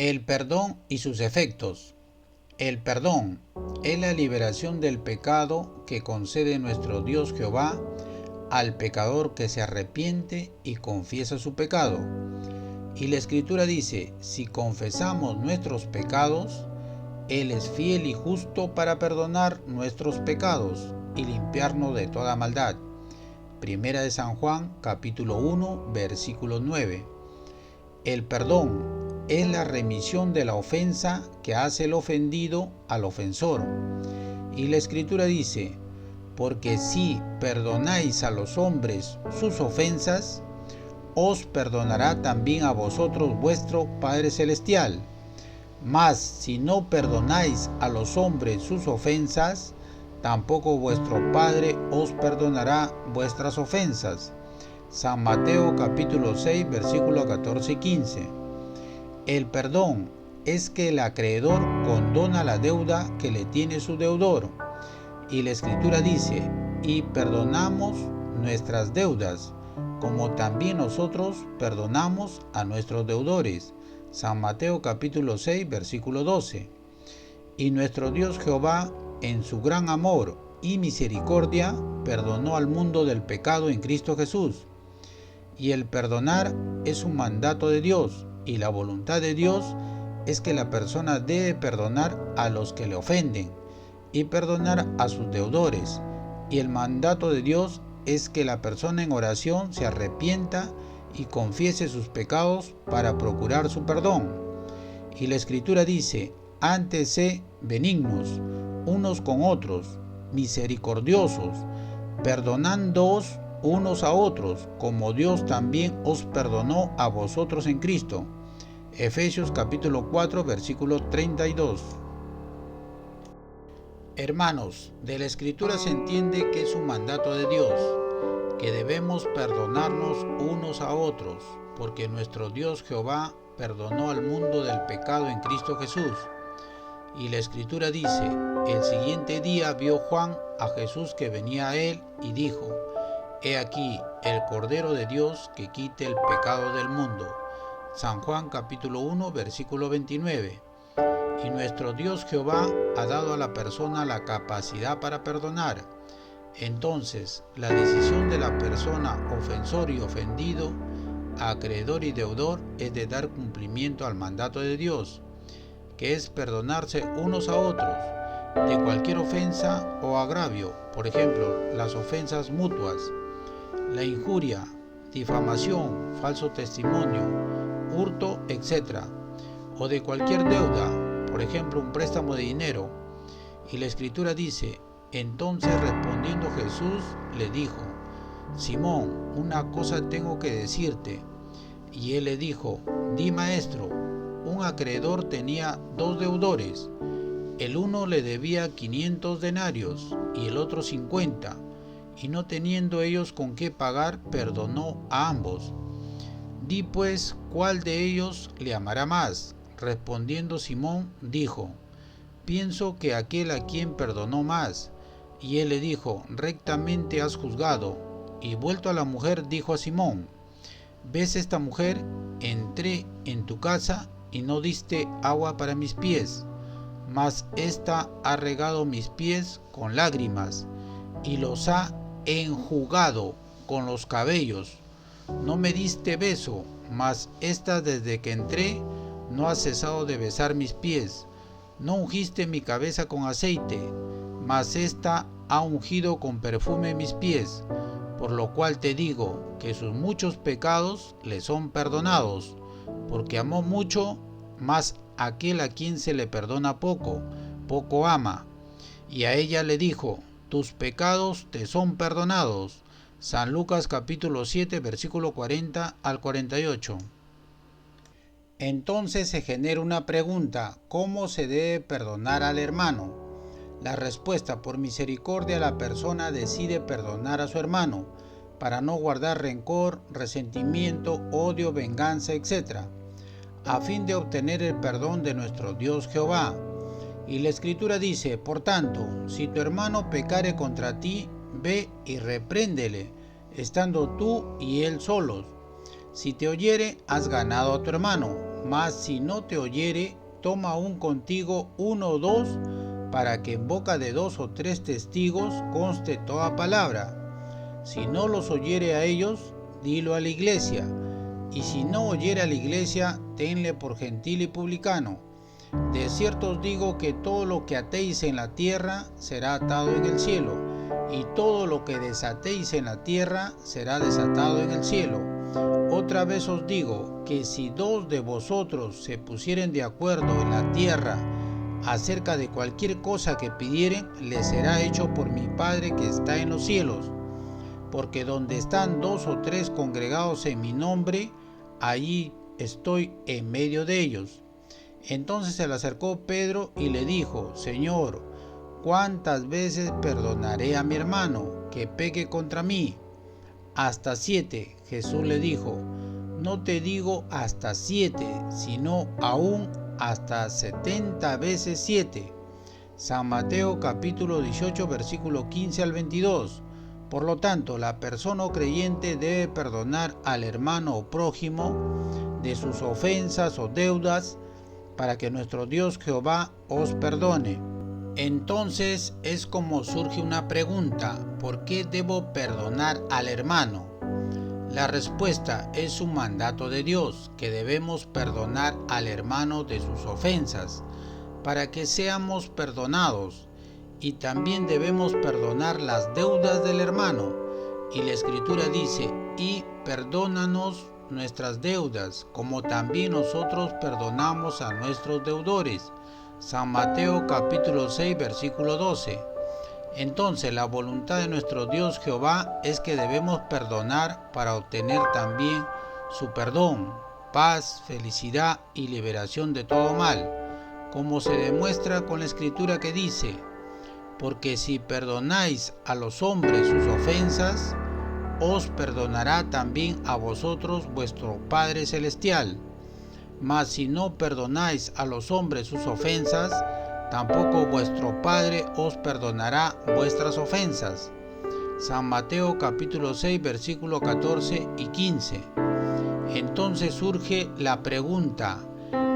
El perdón y sus efectos. El perdón es la liberación del pecado que concede nuestro Dios Jehová al pecador que se arrepiente y confiesa su pecado. Y la Escritura dice, si confesamos nuestros pecados, Él es fiel y justo para perdonar nuestros pecados y limpiarnos de toda maldad. Primera de San Juan, capítulo 1, versículo 9. El perdón es la remisión de la ofensa que hace el ofendido al ofensor. Y la Escritura dice, porque si perdonáis a los hombres sus ofensas, os perdonará también a vosotros vuestro Padre Celestial. Mas si no perdonáis a los hombres sus ofensas, tampoco vuestro Padre os perdonará vuestras ofensas. San Mateo capítulo 6, versículos 14 y 15. El perdón es que el acreedor condona la deuda que le tiene su deudor. Y la Escritura dice, y perdonamos nuestras deudas, como también nosotros perdonamos a nuestros deudores. San Mateo capítulo 6, versículo 12. Y nuestro Dios Jehová, en su gran amor y misericordia, perdonó al mundo del pecado en Cristo Jesús. Y el perdonar es un mandato de Dios, y la voluntad de Dios es que la persona debe perdonar a los que le ofenden y perdonar a sus deudores. Y el mandato de Dios es que la persona en oración se arrepienta y confiese sus pecados para procurar su perdón. Y la Escritura dice, antes sé benignos unos con otros, misericordiosos, perdonándoos unos a otros, como Dios también os perdonó a vosotros en Cristo. Efesios capítulo 4, versículo 32. Hermanos, de la Escritura se entiende que es un mandato de Dios, que debemos perdonarnos unos a otros, porque nuestro Dios Jehová perdonó al mundo del pecado en Cristo Jesús. Y la Escritura dice, el siguiente día vio Juan a Jesús que venía a él y dijo, he aquí el Cordero de Dios que quite el pecado del mundo. San Juan capítulo 1, versículo 29. Y nuestro Dios Jehová ha dado a la persona la capacidad para perdonar. Entonces, la decisión de la persona ofensor y ofendido, acreedor y deudor, es de dar cumplimiento al mandato de Dios, que es perdonarse unos a otros de cualquier ofensa o agravio, por ejemplo, las ofensas mutuas, la injuria, difamación, falso testimonio, hurto, etc., o de cualquier deuda, por ejemplo, un préstamo de dinero. Y la Escritura dice, entonces respondiendo Jesús le dijo, Simón, una cosa tengo que decirte. Y él le dijo, di maestro. Un acreedor tenía dos deudores. El uno le debía 500 denarios y el otro 50, y no teniendo ellos con qué pagar, perdonó a ambos. Di pues, ¿cuál de ellos le amará más? Respondiendo Simón, dijo, pienso que aquel a quien perdonó más. Y él le dijo, rectamente has juzgado. Y vuelto a la mujer, dijo a Simón, ¿ves esta mujer? Entré en tu casa y no diste agua para mis pies, mas ésta ha regado mis pies con lágrimas y los ha enjugado con los cabellos. No me diste beso, mas ésta desde que entré no ha cesado de besar mis pies. No ungiste mi cabeza con aceite, mas ésta ha ungido con perfume mis pies. Por lo cual te digo que sus muchos pecados le son perdonados, porque amó mucho, mas aquel a quien se le perdona poco, poco ama. Y a ella le dijo, tus pecados te son perdonados. San Lucas capítulo 7, versículo 40 al 48. Entonces se genera una pregunta, ¿cómo se debe perdonar al hermano? La respuesta, por misericordia la persona decide perdonar a su hermano, para no guardar rencor, resentimiento, odio, venganza, etc., a fin de obtener el perdón de nuestro Dios Jehová. Y la Escritura dice, por tanto, si tu hermano pecare contra ti, ve y repréndele, estando tú y él solos. Si te oyere, has ganado a tu hermano, Mas si no te oyere, toma aún contigo 1 o 2, para que en boca de 2 o 3 testigos conste toda palabra. Si no los oyere a ellos, dilo a la iglesia. Y si no oyere a la iglesia, tenle por gentil y publicano. De cierto os digo que todo lo que atéis en la tierra será atado en el cielo, y todo lo que desatéis en la tierra será desatado en el cielo. Otra vez os digo que si 2 de vosotros se pusieren de acuerdo en la tierra acerca de cualquier cosa que pidieren, les será hecho por mi Padre que está en los cielos. Porque donde están 2 o 3 congregados en mi nombre, allí estoy en medio de ellos. Entonces se le acercó Pedro y le dijo: Señor, ¿cuántas veces perdonaré a mi hermano que peque contra mí? Hasta 7. Jesús le dijo: no te digo hasta 7, sino aún hasta 70 veces 7. San Mateo capítulo 18 versículo 15 al 22. Por lo tanto, la persona o creyente debe perdonar al hermano o prójimo de sus ofensas o deudas, para que nuestro Dios Jehová os perdone. Entonces es como surge una pregunta: ¿por qué debo perdonar al hermano? La respuesta es un mandato de Dios, que debemos perdonar al hermano de sus ofensas, para que seamos perdonados. Y también debemos perdonar las deudas del hermano. Y la Escritura dice: y perdónanos nuestras deudas, como también nosotros perdonamos a nuestros deudores. San Mateo capítulo 6 versículo 12. Entonces la voluntad de nuestro Dios Jehová es que debemos perdonar para obtener también su perdón, paz, felicidad y liberación de todo mal, como se demuestra con la Escritura que dice: porque si perdonáis a los hombres sus ofensas, os perdonará también a vosotros vuestro Padre Celestial. Mas si no perdonáis a los hombres sus ofensas, tampoco vuestro Padre os perdonará vuestras ofensas. San Mateo capítulo 6 versículo 14 y 15. Entonces surge la pregunta: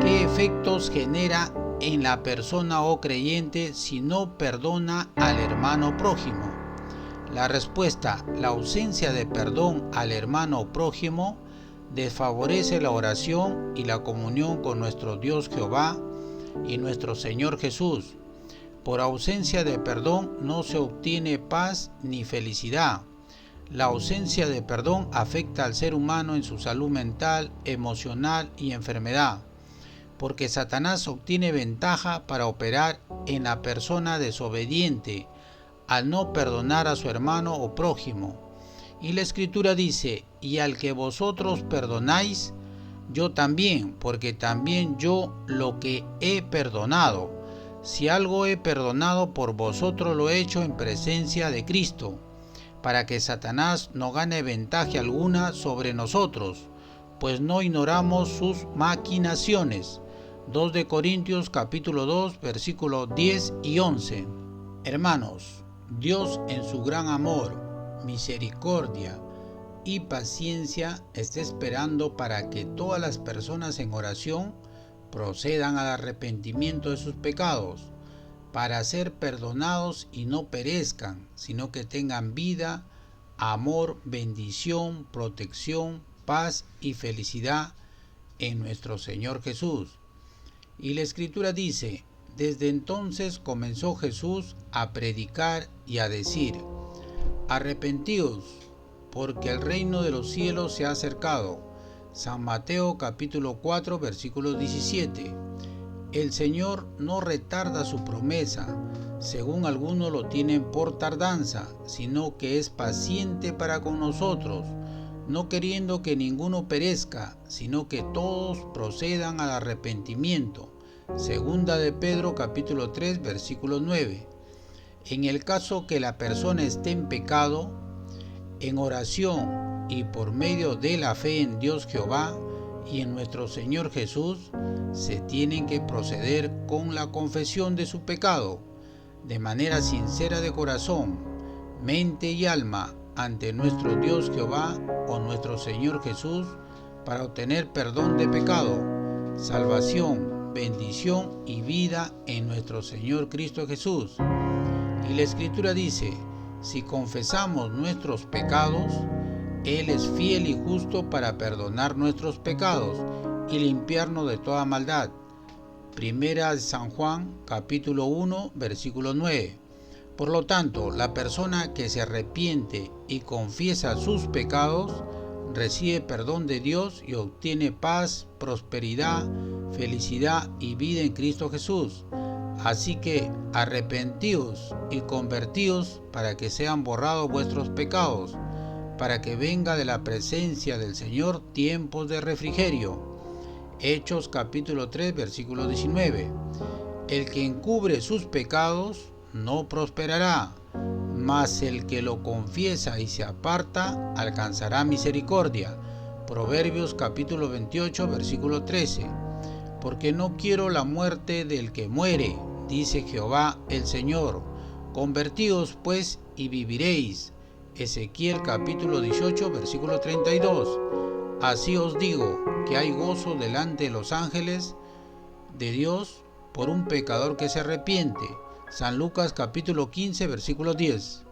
¿qué efectos genera en la persona o creyente si no perdona al hermano prójimo? La respuesta: la ausencia de perdón al hermano prójimo desfavorece la oración y la comunión con nuestro Dios Jehová y nuestro Señor Jesús. Por ausencia de perdón no se obtiene paz ni felicidad. La ausencia de perdón afecta al ser humano en su salud mental, emocional y enfermedad, porque Satanás obtiene ventaja para operar en la persona desobediente al no perdonar a su hermano o prójimo. Y la Escritura dice: y al que vosotros perdonáis, yo también, porque también yo lo que he perdonado. Si algo he perdonado por vosotros, lo he hecho en presencia de Cristo, para que Satanás no gane ventaja alguna sobre nosotros, pues no ignoramos sus maquinaciones. 2 de Corintios capítulo 2 versículos 10 y 11. Hermanos, Dios en su gran amor, misericordia y paciencia está esperando para que todas las personas en oración procedan al arrepentimiento de sus pecados, para ser perdonados y no perezcan, sino que tengan vida, amor, bendición, protección, paz y felicidad en nuestro Señor Jesús. Y la Escritura dice: desde entonces comenzó Jesús a predicar y a decir: arrepentíos, porque el reino de los cielos se ha acercado. San Mateo capítulo 4 versículo 17. El Señor no retarda su promesa, según algunos lo tienen por tardanza, sino que es paciente para con nosotros, no queriendo que ninguno perezca, sino que todos procedan al arrepentimiento. Segunda de Pedro capítulo 3 versículo 9. En el caso que la persona esté en pecado, en oración y por medio de la fe en Dios Jehová y en nuestro Señor Jesús, se tienen que proceder con la confesión de su pecado, de manera sincera de corazón, mente y alma, ante nuestro Dios Jehová o nuestro Señor Jesús, para obtener perdón de pecado. salvación, bendición y vida en nuestro Señor Cristo Jesús. Y la Escritura dice, si confesamos nuestros pecados, Él es fiel y justo para perdonar nuestros pecados y limpiarnos de toda maldad. Primera de San Juan, capítulo 1, versículo 9. Por lo tanto, la persona que se arrepiente y confiesa sus pecados, recibe perdón de Dios y obtiene paz, prosperidad, felicidad y vida en Cristo Jesús. Así que arrepentíos y convertíos para que sean borrados vuestros pecados, para que venga de la presencia del Señor tiempos de refrigerio. Hechos capítulo 3, versículo 19. El que encubre sus pecados no prosperará, mas el que lo confiesa y se aparta alcanzará misericordia. Proverbios capítulo 28, versículo 13. Porque no quiero la muerte del que muere, dice Jehová el Señor. Convertíos pues y viviréis. Ezequiel capítulo 18, versículo 32. Así os digo que hay gozo delante de los ángeles de Dios por un pecador que se arrepiente. San Lucas capítulo 15, versículo 10.